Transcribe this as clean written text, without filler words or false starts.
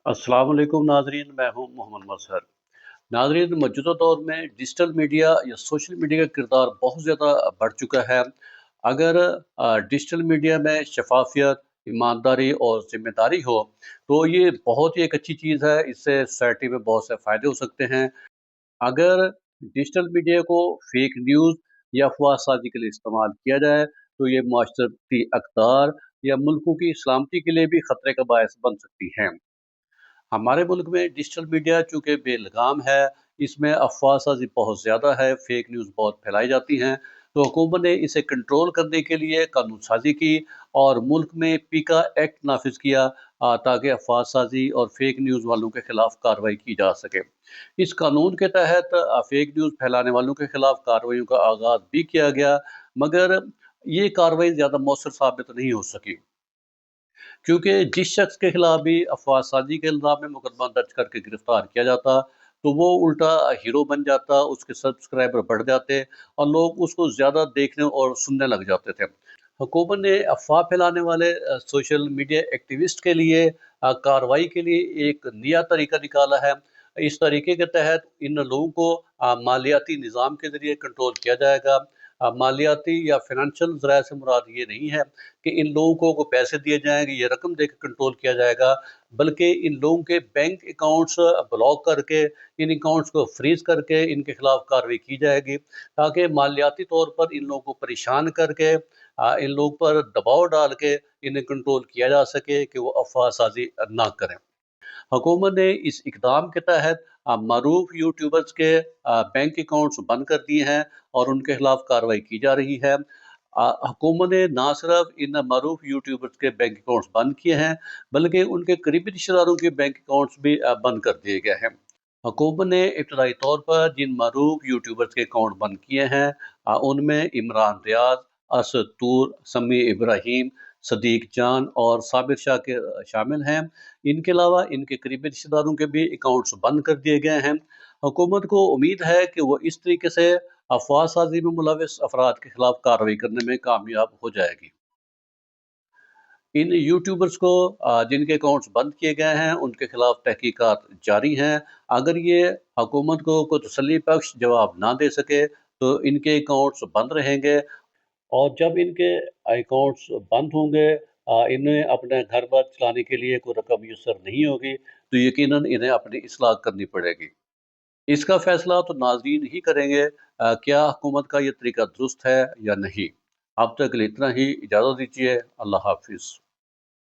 अस्सलाम वालेकुम नाज़रीन, मैं हूँ मोहम्मद मज़हर। नाज़रीन, मौजूदा दौर में डिजिटल मीडिया या सोशल मीडिया का किरदार बहुत ज़्यादा बढ़ चुका है। अगर डिजिटल मीडिया में शफ़ाफ़ियत, ईमानदारी और ज़िम्मेदारी हो, तो ये बहुत ही एक अच्छी चीज़ है। इससे सोसाइटी में बहुत से फ़ायदे हो सकते हैं। अगर डिजिटल मीडिया को फ़ेक न्यूज़ या अफ़वाहसाज़ी के लिए इस्तेमाल किया जाए, तो ये माशरती अक़दार या मुल्कों की सलामती के लिए भी ख़तरे का बायस बन सकती हैं। हमारे मुल्क में डिजिटल मीडिया चूँकि बेलगाम है, इसमें अफ़वाहसाज़ी बहुत ज़्यादा है, फ़ेक न्यूज़ बहुत फैलाई जाती हैं, तो हुकूमत ने इसे कंट्रोल करने के लिए कानून साज़ी की और मुल्क में पीका एक्ट नाफ़िज़ किया ताकि अफ़वाहसाज़ी और फ़ेक न्यूज़ वालों के खिलाफ कार्रवाई की जा सके। इस कानून के तहत फ़ेक न्यूज़ फैलाने वालों के खिलाफ कार्रवाइयों का आगाज़ भी किया गया, मगर ये कार्रवाई ज़्यादा मौसर साबित नहीं हो सकी। क्योंकि जिस शख्स के खिलाफ भी अफ़वाहसाज़ी के इल्ज़ाम में मुकदमा दर्ज करके गिरफ़्तार किया जाता, तो वो उल्टा हीरो बन जाता, उसके सब्सक्राइबर बढ़ जाते और लोग उसको ज़्यादा देखने और सुनने लग जाते थे। हुकूमत ने अफ़वाह फैलाने वाले सोशल मीडिया एक्टिविस्ट के लिए कार्रवाई के लिए एक नया तरीका निकाला है। इस तरीके के तहत इन लोगों को मालियाती निज़ाम के ज़रिए कंट्रोल किया जाएगा। मालियाती या फ़ाइनेंशियल ज़राए से मुराद ये नहीं है कि इन लोगों को पैसे दिए जाएँगे, ये रकम देके कंट्रोल किया जाएगा, बल्कि इन लोगों के बैंक अकाउंट्स ब्लॉक करके, इन अकाउंट्स को फ्रीज़ करके इनके खिलाफ कार्रवाई की जाएगी, ताकि मालियाती तौर पर इन लोगों को परेशान करके इन लोगों पर दबाव डाल के इन्हें कंट्रोल किया जा सके कि वो अफ़वाह-साज़ी ना करें। हुकूमत ने इस इक़दाम के तहत मरूफ़ यूट्यूबर्स के बैंक अकाउंट्स बंद कर दिए हैं और उनके खिलाफ कार्रवाई की जा रही है। हुकूमत ने ना सिर्फ इन मरूफ़ यूट्यूबर्स के बैंक अकाउंट्स बंद किए हैं, बल्कि उनके करीबी रिश्तेदारों के बैंक अकाउंट्स भी बंद कर दिए गए हैं। हुकूमत ने इब्तदाई तौर पर जिन मरूफ़ यूट्यूबर्स के अकाउंट बंद किए हैं, उनमें इमरान रियाज़, असद तूर, समी इब्राहीम, सदीक जान और साबिर शाह के शामिल हैं। इनके अलावा इनके करीबी रिश्तेदारों के भी अकाउंट्स बंद कर दिए गए हैं। हुकूमत को उम्मीद है कि वो इस तरीके से अफवाह साजी में मुलविस अफराद के खिलाफ कार्रवाई करने में कामयाब हो जाएगी। इन यूट्यूबर्स को जिनके अकाउंट्स बंद किए गए हैं, उनके खिलाफ तहकीकात जारी हैं। अगर ये हुकूमत को कोई तसल्ली बख्श जवाब ना दे सके, तो इनके अकाउंट्स बंद रहेंगे और जब इनके अकाउंट्स बंद होंगे, इन्हें अपने घर-बार चलाने के लिए कोई रकम मुयस्सर नहीं होगी, तो यकीनन इन्हें अपनी इस्लाह करनी पड़ेगी। इसका फ़ैसला तो नाज़रीन ही करेंगे क्या हुकूमत का ये तरीका दुरुस्त है या नहीं। अब तक के लिए इतना ही, इजाज़त दीजिए। अल्लाह हाफ़िज़।